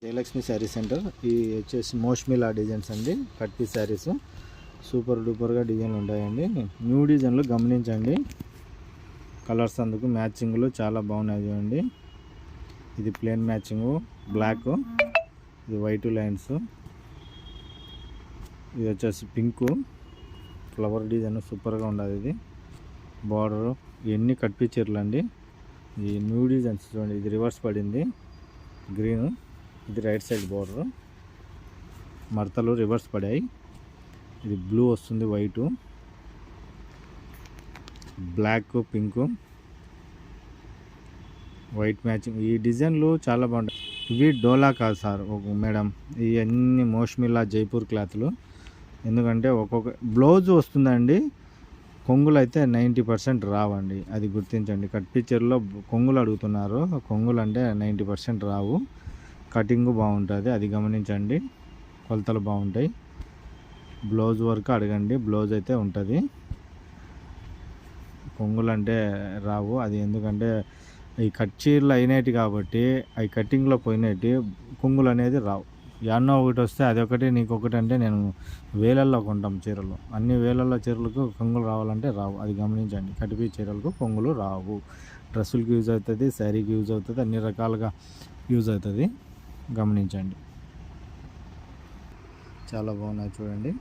Jayalakshmi sari centre. ఈ వచ్చేసి మోష్మిలా designs అండి. కట్ పీస్ శారీస్ సూపర్ డూపర్గా డిజైన్లు ఉంటాయండి. న్యూ డిజైన్లు గమనించండి. కలర్స్ అందుకు మ్యాచింగ్లు చాలా బాగున్నాయి చూడండి. ఇది ప్లెయిన్ మ్యాచింగు బ్లాక్, ఇది వైట్ లైన్స్, ఇది వచ్చేసి పింకు ఫ్లవర్ డిజైన్ సూపర్గా ఉండదు. ఇది బార్డరు ఇవన్నీ కట్ పీస్ చీరలు అండి. ఈ న్యూ డిజైన్స్ చూడండి. ఇది రివర్స్ పడింది గ్రీన్, ఇది రైట్ సైడ్ బోర్డర్, మడతలు రివర్స్ పడాయి. ఇది బ్లూ వస్తుంది, white, black, pink, white matching. ఈ డిజైన్లు చాలా బాగుంటాయి. ఇవి డోలా కాదు సార్ మేడం, ఇవన్నీ మోష్మిలా జైపూర్ క్లాత్లు. ఎందుకంటే ఒక్కొక్క బ్లౌజ్ వస్తుందండి, కొంగులు అయితే 90% రావండి. అది గుర్తించండి. కట్ పిక్చర్లో కొంగులు అడుగుతున్నారు, కొంగులు అంటే 90% రావు. కటింగ్ బాగుంటుంది, అది గమనించండి. కొలతలు బాగుంటాయి. బ్లౌజ్ వర్క్ అడగండి, బ్లౌజ్ అయితే ఉంటుంది. కొంగులు అంటే రావు. అది ఎందుకంటే ఈ కట్ చీరలు అయినవి కాబట్టి అవి కటింగ్లో పోయినట్టు కొంగులు అనేది రావు. ఎన్నో ఒకటి వస్తే అదొకటి నీకొకటి అంటే నేను వేలల్లో కొంటాం చీరలు. అన్ని వేలల్లో చీరలకు కొంగులు రావాలంటే రావు, అది గమనించండి. కటిపీ చీరలకు కొంగులు రావు. డ్రెస్సులకి యూజ్ అవుతుంది, శారీకి యూజ్ అవుతుంది, అన్ని రకాలుగా యూజ్ అవుతుంది, గమనించండి. చాలా బాగున్నాయి చూడండి.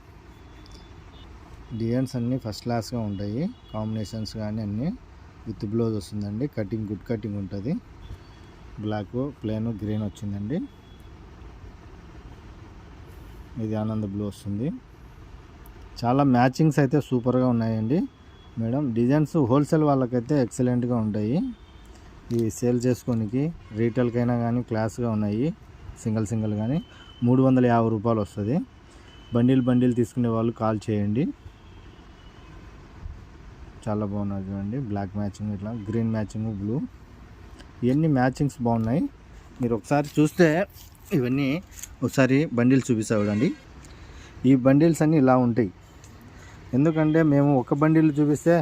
డిజైన్స్ అన్నీ ఫస్ట్ క్లాస్గా ఉంటాయి. కాంబినేషన్స్ కానీ అన్నీ విత్ బ్లౌజ్ వస్తుందండి. కటింగ్ గుడ్ కటింగ్ ఉంటుంది. బ్లాక్, ప్లెయిన్, గ్రీన్ వచ్చిందండి. ఇది ఆనంద బ్లూ వస్తుంది. చాలా మ్యాచింగ్స్ అయితే సూపర్గా ఉన్నాయండి మేడం. డిజైన్స్ హోల్సేల్ వాళ్ళకైతే ఎక్సలెంట్గా ఉంటాయి. ఈ సేల్ చేసుకోనికి రీటైల్కైనా కానీ క్లాస్గా ఉన్నాయి. సింగిల్ కానీ 350 రూపాయలు వస్తుంది. బండిల్ తీసుకునే వాళ్ళు కాల్ చేయండి. చాలా బాగున్నాయి చూడండి. బ్లాక్ మ్యాచింగ్, ఇట్లా గ్రీన్ మ్యాచింగ్, బ్లూ, ఇవన్నీ మ్యాచింగ్స్ బాగున్నాయి. మీరు ఒకసారి చూస్తే ఇవన్నీ ఒకసారి బండిల్స్ చూపిస్తా చూడండి. ఈ బండిల్స్ అన్నీ ఇలా ఉంటాయి. ఎందుకంటే మేము ఒక బండిల్ చూపిస్తే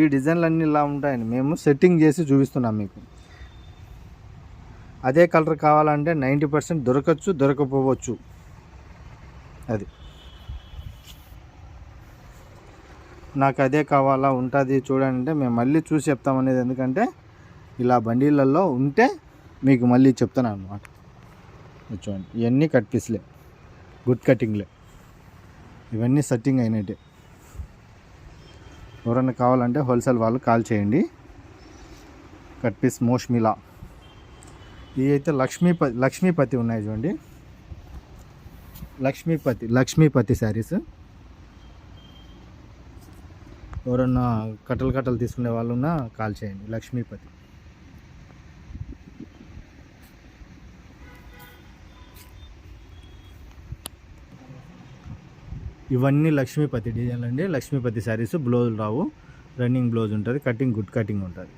ఈ డిజైన్లు అన్నీ ఇలా ఉంటాయని మేము సెట్టింగ్ చేసి చూపిస్తున్నాం మీకు. అదే కలర్ కావాలంటే 90% దొరకచ్చు, దొరకపోవచ్చు. అది నాకు అదే కావాలా ఉంటుంది చూడండి అంటే మేము మళ్ళీ చూసి చెప్తామనేది. ఎందుకంటే ఇలా బండిళ్ళల్లో ఉంటే మీకు మళ్ళీ చెప్తాను అన్నమాట. చూడండి, ఇవన్నీ కట్ పీస్లే, గుడ్ కటింగ్లే, ఇవన్నీ సెట్టింగ్ అయినట్టే. ఎవరైనా కావాలంటే హోల్సేల్ వాళ్ళు కాల్ చేయండి. కట్ పీస్ మోష్మిలా. ఇవి అయితే లక్ష్మీపతి ఉన్నాయి చూడండి. లక్ష్మీపతి శారీస్. ఎవరన్నా కట్టలు తీసుకునే వాళ్ళు ఉన్నా కాల్ చేయండి. లక్ష్మీపతి. ఇవన్నీ లక్ష్మీపతి డిజైన్లు అండి. లక్ష్మీపతి శారీస్. బ్లౌజులు రావు, రన్నింగ్ బ్లౌజ్ ఉంటుంది. కటింగ్ గుడ్ కటింగ్ ఉంటుంది.